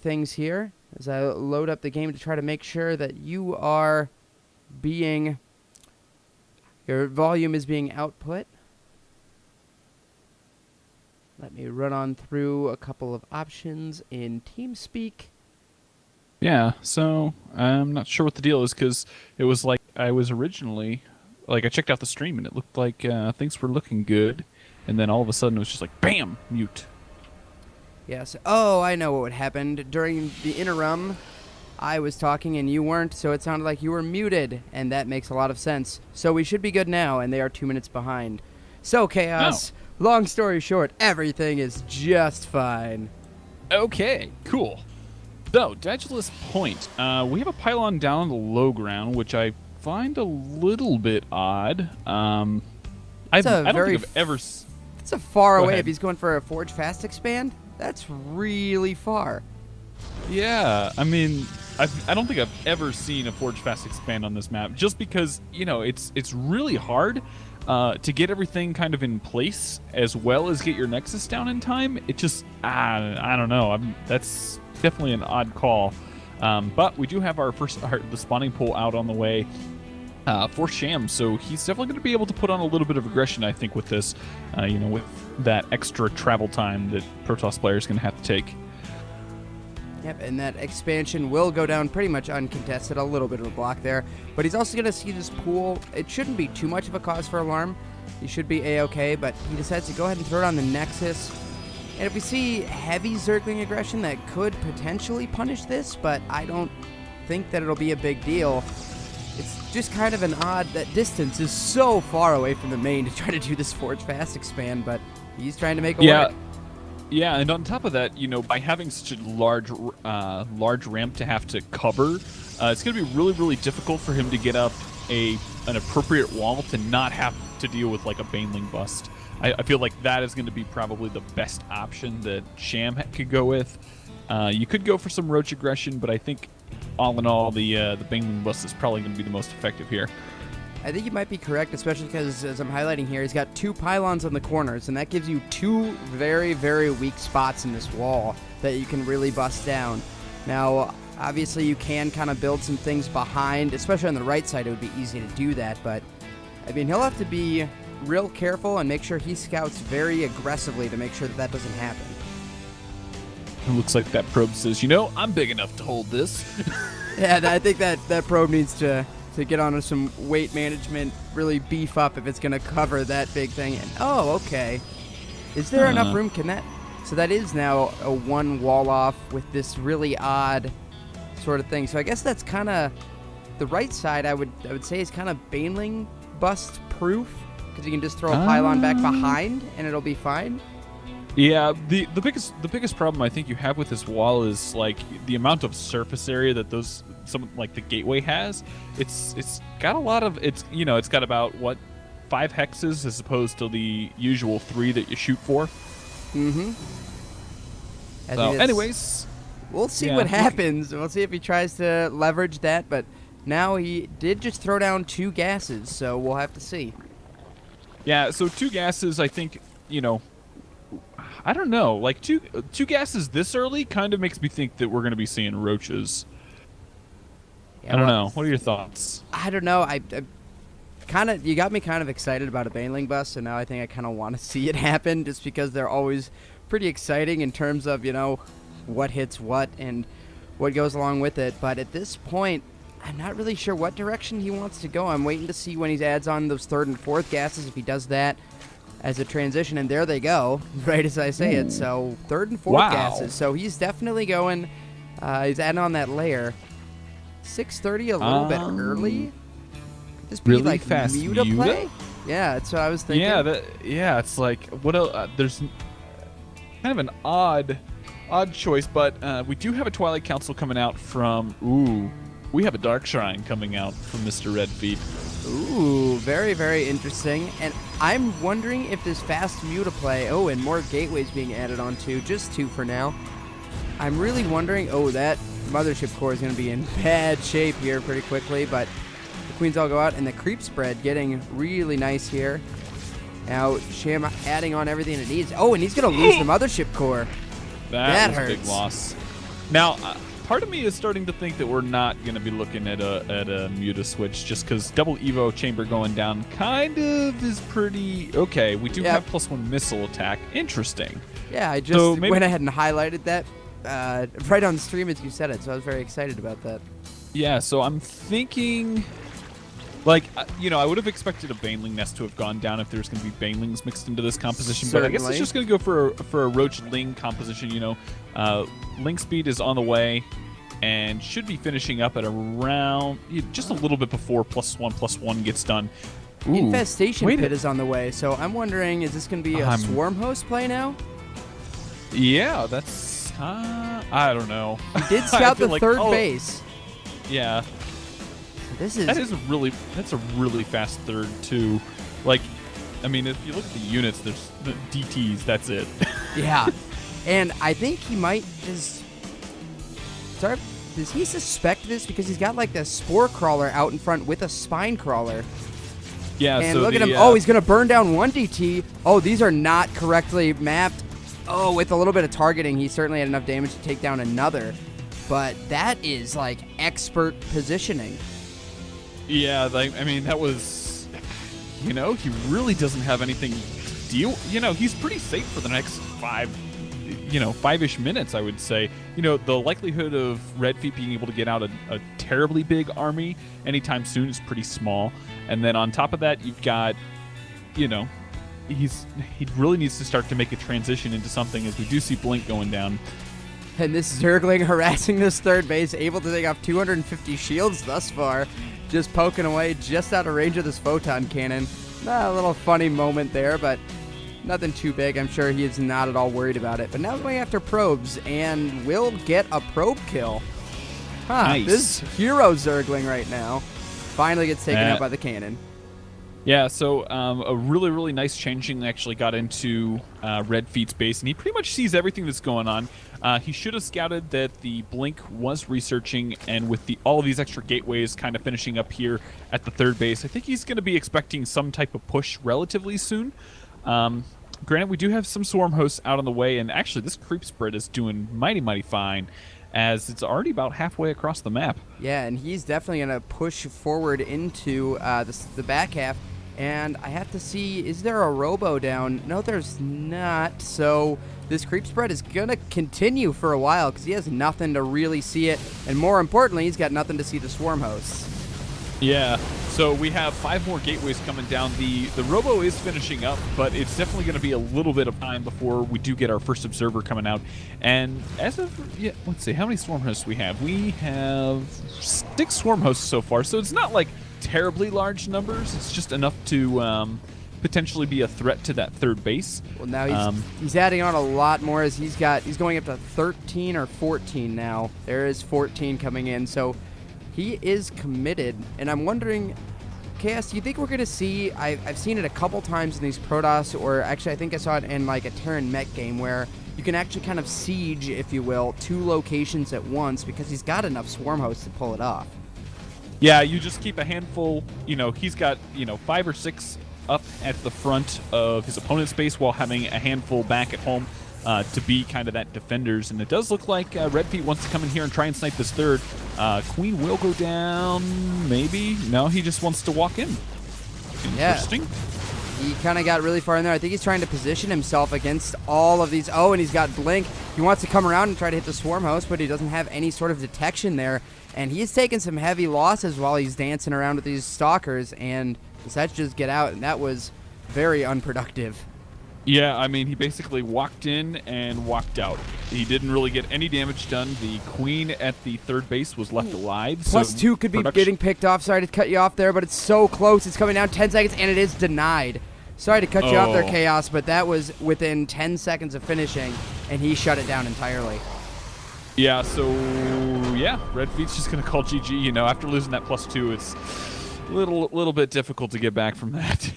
things here as I load up the game to try to make sure that you are being, your volume is being output. Let me run on through a couple of options in TeamSpeak. Yeah, so I'm not sure what the deal is because it was like I was originally, like I checked out the stream and it looked like things were looking good. And then all of a sudden it was just like, bam, mute. Yes. Oh, I know what happened. During the interim, I was talking and you weren't, so it sounded like you were muted, and that makes a lot of sense. So we should be good now, and they are 2 minutes behind. So, Chaos, long story short, everything is just fine. Okay, cool. So, Daedalus Point. We have a pylon down on the low ground, which I find a little bit odd. I don't think I've ever... It's a far away if he's going for a Forge Fast Expand. That's really far. Yeah, I mean, I don't think I've ever seen a Forge Fast Expand on this map, just because, you know, it's really hard to get everything kind of in place as well as get your Nexus down in time. It just, I don't know. That's definitely an odd call. But we do have the spawning pool out on the way. For Cha0s, so he's definitely going to be able to put on a little bit of aggression, I think, with this, you know, with that extra travel time that Protoss players going to have to take. Yep, and that expansion will go down pretty much uncontested, a little bit of a block there, but he's also going to see this pool. It shouldn't be too much of a cause for alarm. He should be A-okay, but he decides to go ahead and throw it on the Nexus. And if we see heavy Zergling aggression, that could potentially punish this, but I don't think that it'll be a big deal. It's just kind of an odd, that distance is so far away from the main to try to do this Forge Fast Expand, but he's trying to make it work. Yeah, and on top of that, you know, by having such a large ramp to have to cover, it's going to be really, really difficult for him to get up an appropriate wall to not have to deal with like a Baneling bust. I feel like that is going to be probably the best option that Cha0s could go with. You could go for some Roach aggression, but I think all in all, the Baneling bust is probably going to be the most effective here. I think you might be correct, especially because, as I'm highlighting here, he's got 2 pylons on the corners, and that gives you 2 very, very weak spots in this wall that you can really bust down. Now, obviously, you can kind of build some things behind, especially on the right side. It would be easy to do that, but, I mean, he'll have to be real careful and make sure he scouts very aggressively to make sure that doesn't happen. It looks like that probe says, you know, I'm big enough to hold this. Yeah, I think that probe needs to get onto some weight management, really beef up if it's going to cover that big thing. And, oh, okay. Is there enough room? Can that... So that is now a 1 wall off with this really odd sort of thing. So I guess that's kind of... The right side, I would say, is kind of Baneling bust proof, because you can just throw a pylon back behind, and it'll be fine. Yeah, the biggest problem I think you have with this wall is like the amount of surface area that some like the gateway has. It's got a lot of it's got about 5 hexes as opposed to the usual 3 that you shoot for. Mm-hmm. So, anyways, we'll see what happens. We'll see if he tries to leverage that, but now he did just throw down 2 gases, so we'll have to see. Yeah, so 2 gases, I think, you know, I don't know. Like, two gases this early kind of makes me think that we're going to be seeing roaches. Yeah, I don't know. What are your thoughts? I don't know. I kind of, you got me kind of excited about a Baneling bust, and now I think I kind of want to see it happen, just because they're always pretty exciting in terms of, you know, what hits what and what goes along with it. But at this point, I'm not really sure what direction he wants to go. I'm waiting to see when he adds on those 3rd and 4th gases, if he does that as a transition, and there they go, right as I say it. So 3rd and 4th gases. So he's definitely going, he's adding on that layer. 6:30, a little bit early. Could this be really like fast Muta play? Yeah, that's what I was thinking. Yeah, it's like, what else? There's kind of an odd choice, but we do have a Twilight Council coming out from, we have a Dark Shrine coming out from Mr. RedFeet. Ooh, very, very interesting. And I'm wondering if this fast Muta play, and more gateways being added on too, just 2 for now. I'm really wondering, that Mothership Core is going to be in bad shape here pretty quickly, but the Queens all go out, and the creep spread getting really nice here. Now, Cha0s adding on everything it needs. And he's going to lose the Mothership Core. That was hurts. a big loss. Now, part of me is starting to think that we're not going to be looking at a Muta switch just because double Evo chamber going down kind of is pretty okay. We do have +1 missile attack. Interesting. Yeah, I just went ahead and highlighted that right on stream as you said it, so I was very excited about that. Yeah, so I'm thinking, like, I would have expected a Baneling nest to have gone down if there's going to be Banelings mixed into this composition, but I guess it's just going to go for a Roach Ling composition. Ling speed is on the way and should be finishing up at around just a little bit before +1/+1 gets done. Ooh, Infestation Pit is on the way, so I'm wondering, is this going to be a Swarm Host play now? Yeah, that's I don't know. He did scout the third base. Yeah. That's a really fast third too. Like, I mean, if you look at the units, there's the DTs. That's it. Yeah, and I think he might just start. Does he suspect this because he's got like the Spore Crawler out in front with a Spine Crawler? Yeah. And look at him. Oh, he's gonna burn down one DT. Oh, these are not correctly mapped. Oh, with a little bit of targeting, he certainly had enough damage to take down another. But that is like expert positioning. Yeah, I mean, that was, he really doesn't have anything to deal. He's pretty safe for the next 5-ish minutes, I would say. The likelihood of RedFeet being able to get out a terribly big army anytime soon is pretty small. And then on top of that, you've got, he really needs to start to make a transition into something as we do see Blink going down. And this Zergling harassing this third base, able to take off 250 shields thus far. Just poking away just out of range of this photon cannon. A little funny moment there, but nothing too big. I'm sure he is not at all worried about it. But now going after probes, and will get a probe kill. Nice. This hero Zergling right now finally gets taken out by the cannon. Yeah, so a really, really nice changing actually got into RedFeet's base, and he pretty much sees everything that's going on. He should have scouted that the Blink was researching, and with all of these extra gateways kind of finishing up here at the third base, I think he's going to be expecting some type of push relatively soon. Granted, we do have some Swarm Hosts out on the way, and actually this creep spread is doing mighty, mighty fine, as it's already about halfway across the map. Yeah, and he's definitely going to push forward into the back half. And I have to see, is there a Robo down? No, there's not. So this creep spread is going to continue for a while because he has nothing to really see it. And more importantly, he's got nothing to see the Swarm Hosts. Yeah, so we have 5 more gateways coming down. The Robo is finishing up, but it's definitely going to be a little bit of time before we do get our first Observer coming out. And as of, let's see, how many Swarm Hosts we have? We have 6 Swarm Hosts so far, so it's not like terribly large numbers. It's just enough to potentially be a threat to that third base. Well, now he's adding on a lot more as he's going up to 13 or 14 now. There is 14 coming in, so he is committed. And I'm wondering, Chaos, do you think we're going to see, I've seen it a couple times in these Protoss, or actually I think I saw it in like a Terran Mech game where you can actually kind of siege, if you will, 2 locations at once because he's got enough Swarm Hosts to pull it off. Yeah, you just keep a handful, he's got, 5 or 6 up at the front of his opponent's base while having a handful back at home to be kind of that defenders. And it does look like RedFeet wants to come in here and try and snipe this third. Queen will go down, maybe. No, he just wants to walk in. Interesting. Yeah. He kind of got really far in there. I think he's trying to position himself against all of these. Oh, and he's got Blink. He wants to come around and try to hit the Swarm Host, but he doesn't have any sort of detection there. And he's taking some heavy losses while he's dancing around with these Stalkers, and decides to just get out, and that was very unproductive. Yeah, I mean, he basically walked in and walked out. He didn't really get any damage done. The Queen at the third base was left alive. +2 could be getting picked off. Sorry to cut you off there, but it's so close. It's coming down 10 seconds, and it is denied. Sorry to cut you off there, Chaos, but that was within 10 seconds of finishing, and he shut it down entirely. Yeah, so, RedFeet's just going to call GG. After losing that +2, it's a little bit difficult to get back from that.